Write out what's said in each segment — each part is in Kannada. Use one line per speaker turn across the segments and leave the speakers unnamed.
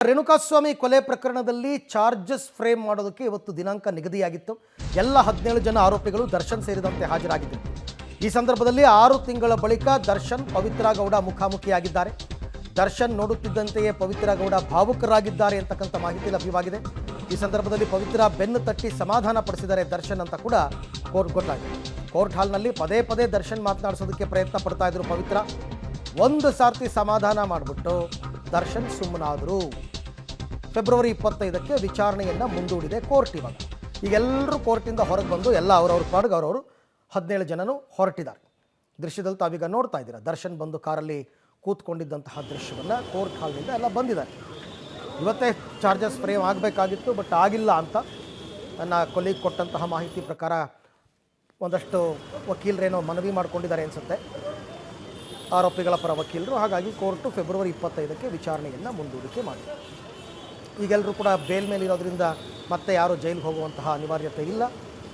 ರೇಣುಕಾಸ್ವಾಮಿ ಕೊಲೆ ಪ್ರಕರಣದಲ್ಲಿ ಚಾರ್ಜಸ್ ಫ್ರೇಮ್ ಮಾಡೋದಕ್ಕೆ ಇವತ್ತು ದಿನಾಂಕ ನಿಗದಿಯಾಗಿತ್ತು. ಎಲ್ಲ 17 ಜನ ಆರೋಪಿಗಳು ದರ್ಶನ್ ಸೇರಿದಂತೆ ಹಾಜರಾಗಿದ್ದರು. ಈ ಸಂದರ್ಭದಲ್ಲಿ 6 ತಿಂಗಳ ಬಳಿಕ ದರ್ಶನ್ ಪವಿತ್ರ ಗೌಡ ಮುಖಾಮುಖಿಯಾಗಿದ್ದಾರೆ. ದರ್ಶನ್ ನೋಡುತ್ತಿದ್ದಂತೆಯೇ ಪವಿತ್ರ ಗೌಡ ಭಾವುಕರಾಗಿದ್ದಾರೆ ಅಂತಕ್ಕಂಥ ಮಾಹಿತಿ ಲಭ್ಯವಾಗಿದೆ. ಈ ಸಂದರ್ಭದಲ್ಲಿ ಪವಿತ್ರ ಬೆನ್ನು ತಟ್ಟಿ ಸಮಾಧಾನ ಪಡಿಸಿದ್ದಾರೆ ದರ್ಶನ್ ಅಂತ ಕೂಡ ಕೋರ್ಟ್ ಗೊತ್ತಾಗಿದೆ. ಕೋರ್ಟ್ ಹಾಲ್ನಲ್ಲಿ ಪದೇ ಪದೇ ದರ್ಶನ್ ಮಾತನಾಡಿಸೋದಕ್ಕೆ ಪ್ರಯತ್ನ ಪಡ್ತಾ ಇದ್ರು ಪವಿತ್ರ. ಒಂದು ಸಾರ್ತಿ ಸಮಾಧಾನ ಮಾಡಿಬಿಟ್ಟು ದರ್ಶನ್ ಸುಮ್ಮನಾದರು. ಫೆಬ್ರವರಿ 25ಕ್ಕೆ ವಿಚಾರಣೆಯನ್ನು ಮುಂದೂಡಿದೆ ಕೋರ್ಟ್. ಈಗೆಲ್ಲರೂ ಕೋರ್ಟಿಂದ ಹೊರಗೆ ಬಂದು ಎಲ್ಲ ಅವರವ್ರ ಪಾಡಿಗೆ ಅವರವರು 17 ಜನನು ಹೊರಟಿದ್ದಾರೆ. ದೃಶ್ಯದಲ್ಲಿ ತಾವೀಗ ನೋಡ್ತಾ ಇದ್ದೀರಾ. ದರ್ಶನ್ ಬಂದು ಕಾರಲ್ಲಿ ಕೂತ್ಕೊಂಡಿದ್ದಂತಹ ದೃಶ್ಯವನ್ನು ಕೋರ್ಟ್ ಹಾಲ್ನಿಂದ ಎಲ್ಲ ಬಂದಿದ್ದಾರೆ. ಇವತ್ತೇ ಚಾರ್ಜಸ್ ಫ್ರೇಮ್ ಆಗಬೇಕಾಗಿತ್ತು, ಬಟ್ ಆಗಿಲ್ಲ ಅಂತ ನನ್ನ ಕೊಲೀಗ್ ಕೊಟ್ಟಂತಹ ಮಾಹಿತಿ ಪ್ರಕಾರ ಒಂದಷ್ಟು ವಕೀಲರೇನೋ ಮನವಿ ಮಾಡಿಕೊಂಡಿದ್ದಾರೆ ಅನಿಸುತ್ತೆ, ಆರೋಪಿಗಳ ಪರ ವಕೀಲರು. ಹಾಗಾಗಿ ಕೋರ್ಟು ಫೆಬ್ರವರಿ 25ಕ್ಕೆ ವಿಚಾರಣೆಯನ್ನು ಮುಂದೂಡಿಕೆ ಮಾಡಿದೆ. ಈಗೆಲ್ಲರೂ ಕೂಡ ಬೇಲ್ ಮೇಲೆ ಇರೋದ್ರಿಂದ ಮತ್ತೆ ಯಾರು ಜೈಲಿಗೆ ಹೋಗುವಂತಹ ಅನಿವಾರ್ಯತೆ ಇಲ್ಲ,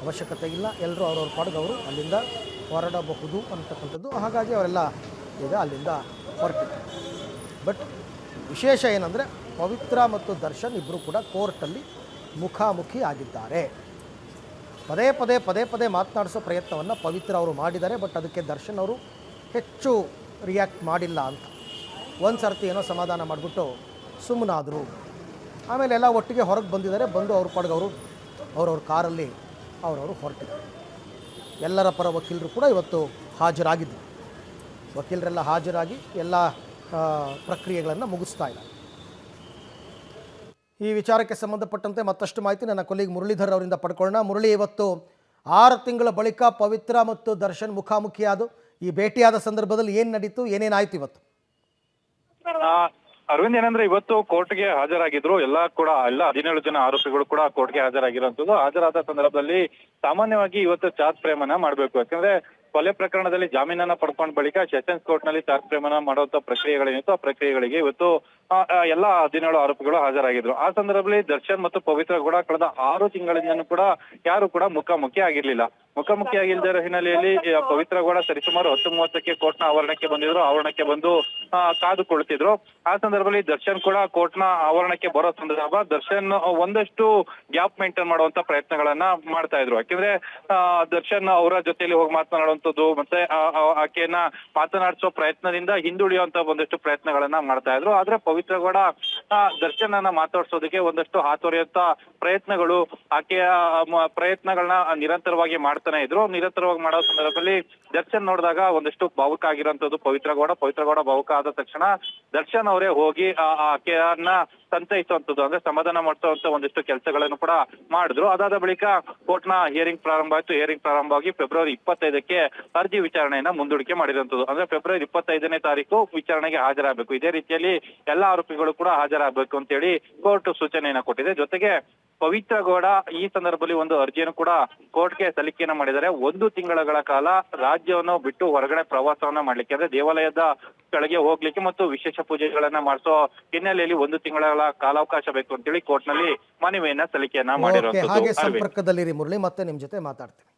ಅವಶ್ಯಕತೆ ಇಲ್ಲ. ಎಲ್ಲರೂ ಅವ್ರವ್ರ ಪಾಡಿಗೆ ಅವರು ಅಲ್ಲಿಂದ ಹೊರಡಬಹುದು ಅಂತಕ್ಕಂಥದ್ದು. ಹಾಗಾಗಿ ಅವರೆಲ್ಲ ಈಗ ಅಲ್ಲಿಂದ ಹೊರಟಿದ್ದಾರೆ. ಬಟ್ ವಿಶೇಷ ಏನಂದರೆ ಪವಿತ್ರ ಮತ್ತು ದರ್ಶನ್ ಇಬ್ಬರು ಕೂಡ ಕೋರ್ಟಲ್ಲಿ ಮುಖಾಮುಖಿ ಆಗಿದ್ದಾರೆ. ಪದೇ ಪದೇ ಪದೇ ಪದೇ ಮಾತನಾಡಿಸೋ ಪ್ರಯತ್ನವನ್ನು ಪವಿತ್ರ ಅವರು ಮಾಡಿದ್ದಾರೆ. ಬಟ್ ಅದಕ್ಕೆ ದರ್ಶನ್ ಅವರು ಹೆಚ್ಚು ರಿಯಾಕ್ಟ್ ಮಾಡಿಲ್ಲ ಅಂತ ಒಂದು ಸರ್ತಿ ಏನೋ ಸಮಾಧಾನ ಮಾಡಿಬಿಟ್ಟು ಸುಮ್ಮನಾದರು. ಆಮೇಲೆ ಎಲ್ಲ ಒಟ್ಟಿಗೆ ಹೊರಗೆ ಬಂದಿದ್ದಾರೆ. ಬಂದು ಅವ್ರ ಪಾಡಿಗೆ ಅವರು ಅವ್ರವ್ರ ಕಾರಲ್ಲಿ ಅವರವರು ಹೊರಟಿದ್ದಾರೆ. ಎಲ್ಲರ ಪರ ವಕೀಲರು ಕೂಡ ಇವತ್ತು ಹಾಜರಾಗಿದ್ದರು. ವಕೀಲರೆಲ್ಲ ಹಾಜರಾಗಿ ಎಲ್ಲ ಪ್ರಕ್ರಿಯೆಗಳನ್ನು ಮುಗಿಸ್ತಾ ಇದ್ದಾರೆ. ಈ ವಿಚಾರಕ್ಕೆ ಸಂಬಂಧಪಟ್ಟಂತೆ ಮತ್ತಷ್ಟು ಮಾಹಿತಿ ನನ್ನ ಕೊಲೀಗ್ ಮುರಳೀಧರ್ ಅವರಿಂದ ಪಡ್ಕೊಳ್ಳೋಣ. ಮುರಳಿ, ಇವತ್ತು 6 ತಿಂಗಳ ಬಳಿಕ ಪವಿತ್ರ ಮತ್ತು ದರ್ಶನ್ ಮುಖಾಮುಖಿಯಾದ ಈ ಭೇಟಿಯಾದ ಸಂದರ್ಭದಲ್ಲಿ ಏನು ನಡೀತು, ಏನೇನಾಯ್ತು ಇವತ್ತು?
ಅರವಿಂದ್, ಏನಂದ್ರೆ ಇವತ್ತು ಕೋರ್ಟ್ಗೆ ಹಾಜರಾಗಿದ್ರು. ಎಲ್ಲ 17 ಜನ ಆರೋಪಿಗಳು ಕೂಡ ಕೋರ್ಟ್ಗೆ ಹಾಜರಾಗಿರುವಂತದ್ದು. ಹಾಜರಾದ ಸಂದರ್ಭದಲ್ಲಿ ಸಾಮಾನ್ಯವಾಗಿ ಇವತ್ತು ಚಾರ್ಜ್ ಫ್ರೇಮನ್ನ ಮಾಡಬೇಕು. ಯಾಕಂದ್ರೆ ಕೊಲೆ ಪ್ರಕರಣದಲ್ಲಿ ಜಾಮೀನನ್ನ ಪಡ್ಕೊಂಡ ಬಳಿಕ ಸೆಷನ್ಸ್ ಕೋರ್ಟ್ ನಲ್ಲಿ ಚಾರ್ಜ್ ಫ್ರೇಮನ್ನ ಮಾಡುವಂತ ಪ್ರಕ್ರಿಯೆಗಳೇನಿತ್ತು ಆ ಪ್ರಕ್ರಿಯೆಗಳಿಗೆ ಇವತ್ತು ಎಲ್ಲ 17 ಆರೋಪಿಗಳು ಹಾಜರಾಗಿದ್ರು. ಆ ಸಂದರ್ಭದಲ್ಲಿ ದರ್ಶನ್ ಮತ್ತು ಪವಿತ್ರ ಕೂಡ ಕಳೆದ 6 ತಿಂಗಳಿಂದನೂ ಕೂಡ ಯಾರು ಕೂಡ ಮುಖಾಮುಖಿ ಆಗಿರ್ಲಿಲ್ಲ. ಮುಖಾಮುಖಿ ಆಗಿಲ್ಲದ ಹಿನ್ನೆಲೆಯಲ್ಲಿ ಪವಿತ್ರ ಕೂಡ ಸರಿಸುಮಾರು 10:30ಕ್ಕೆ ಕೋರ್ಟ್ನ ಆವರಣಕ್ಕೆ ಬಂದಿದ್ರು. ಆವರಣಕ್ಕೆ ಬಂದು ಕಾದುಕೊಳ್ತಿದ್ರು. ಆ ಸಂದರ್ಭದಲ್ಲಿ ದರ್ಶನ್ ಕೂಡ ಕೋರ್ಟ್ನ ಆವರಣಕ್ಕೆ ಬರೋ ಸಂದರ್ಭ ದರ್ಶನ್ ಒಂದಷ್ಟು ಗ್ಯಾಪ್ ಮೇಂಟೈನ್ ಮಾಡುವಂತ ಪ್ರಯತ್ನಗಳನ್ನ ಮಾಡ್ತಾ ಇದ್ರು. ಯಾಕಂದ್ರೆ ದರ್ಶನ್ ಅವರ ಜೊತೆಯಲ್ಲಿ ಹೋಗಿ ಮಾತನಾಡುವಂಥದ್ದು ಮತ್ತೆ ಆಕೆಯನ್ನ ಮಾತನಾಡಿಸೋ ಪ್ರಯತ್ನದಿಂದ ಹಿಂದುಳಿಯುವಂತ ಒಂದಷ್ಟು ಪ್ರಯತ್ನಗಳನ್ನ ಮಾಡ್ತಾ ಇದ್ರು. ಆದ್ರೆ ಪವಿತ್ರ ಕೂಡ ದರ್ಶನ್ ಅನ್ನ ಮಾತಾಡ್ಸೋದಕ್ಕೆ ಒಂದಷ್ಟು ಹಾತೊರೆಯುವಂತ ಪ್ರಯತ್ನಗಳು, ಆಕೆಯ ಪ್ರಯತ್ನಗಳನ್ನ ನಿರಂತರವಾಗಿ ಮಾಡ್ತಾನೆ ಇದ್ರು. ನಿರಂತರವಾಗಿ ಮಾಡೋ ಸಂದರ್ಭದಲ್ಲಿ ದರ್ಶನ್ ನೋಡಿದಾಗ ಒಂದಷ್ಟು ಭಾವುಕ ಆಗಿರುವಂತದ್ದು ಪವಿತ್ರ ಗೌಡ ಭಾವುಕ ಆದ ತಕ್ಷಣ ದರ್ಶನ್ ಅವರೇ ಹೋಗಿ ಆಕೆಯನ್ನ ಸಂತೈಸುವಂತದ್ದು, ಅಂದ್ರೆ ಸಮಾಧಾನ ಮಾಡಿಸುವಂತ ಒಂದಿಷ್ಟು ಕೆಲಸಗಳನ್ನು ಕೂಡ ಮಾಡಿದ್ರು. ಅದಾದ ಬಳಿಕ ಕೋರ್ಟ್ನ ಹಿಯರಿಂಗ್ ಪ್ರಾರಂಭ ಆಯ್ತು. ಹಿಯರಿಂಗ್ ಪ್ರಾರಂಭವಾಗಿ ಫೆಬ್ರವರಿ 25ಕ್ಕೆ ಅರ್ಜಿ ವಿಚಾರಣೆಯನ್ನ ಮುಂದೂಡಿಕೆ ಮಾಡಿರುವಂತದ್ದು. ಅಂದ್ರೆ ಫೆಬ್ರವರಿ 25ನೇ ತಾರೀಕು ವಿಚಾರಣೆಗೆ ಹಾಜರಾಗಬೇಕು. ಇದೇ ರೀತಿಯಲ್ಲಿ ಎಲ್ಲಾ ಆರೋಪಿಗಳು ಕೂಡ ಹಾಜರಾಗಬೇಕು ಅಂತ ಹೇಳಿ ಕೋರ್ಟ್ ಸೂಚನೆಯನ್ನ ಕೊಟ್ಟಿದೆ. ಜೊತೆಗೆ ಪವಿತ್ರ ಗೌಡ ಈ ಸಂದರ್ಭದಲ್ಲಿ ಒಂದು ಅರ್ಜಿಯನ್ನು ಕೂಡ ಕೋರ್ಟ್ಗೆ ಸಲ್ಲಿಕೆಯನ್ನ ಮಾಡಿದ್ದಾರೆ. 1 ತಿಂಗಳ ಕಾಲ ರಾಜ್ಯವನ್ನು ಬಿಟ್ಟು ಹೊರಗಡೆ ಪ್ರವಾಸವನ್ನ ಮಾಡ್ಲಿಕ್ಕೆ, ಅಂದ್ರೆ ದೇವಾಲಯದ ಕೆಳಗೆ ಹೋಗ್ಲಿಕ್ಕೆ ಮತ್ತು ವಿಶೇಷ ಪೂಜೆಗಳನ್ನ ಮಾಡಿಸೋ ಹಿನ್ನೆಲೆಯಲ್ಲಿ 1 ತಿಂಗಳ ಕಾಲಾವಕಾಶ ಬೇಕು ಅಂತೇಳಿ ಕೋರ್ಟ್ ನಲ್ಲಿ ಮನವಿಯನ್ನ ಸಲ್ಲಿಕೆಯನ್ನ ಮಾಡಿರುವಂತದ್ದು.
ಹಾಗೆ ಸಂಪರ್ಕದಲ್ಲಿರಿ ಮುರಳಿ, ಮತ್ತೆ ನಿಮ್ ಜೊತೆ ಮಾತಾಡ್ತೀನಿ.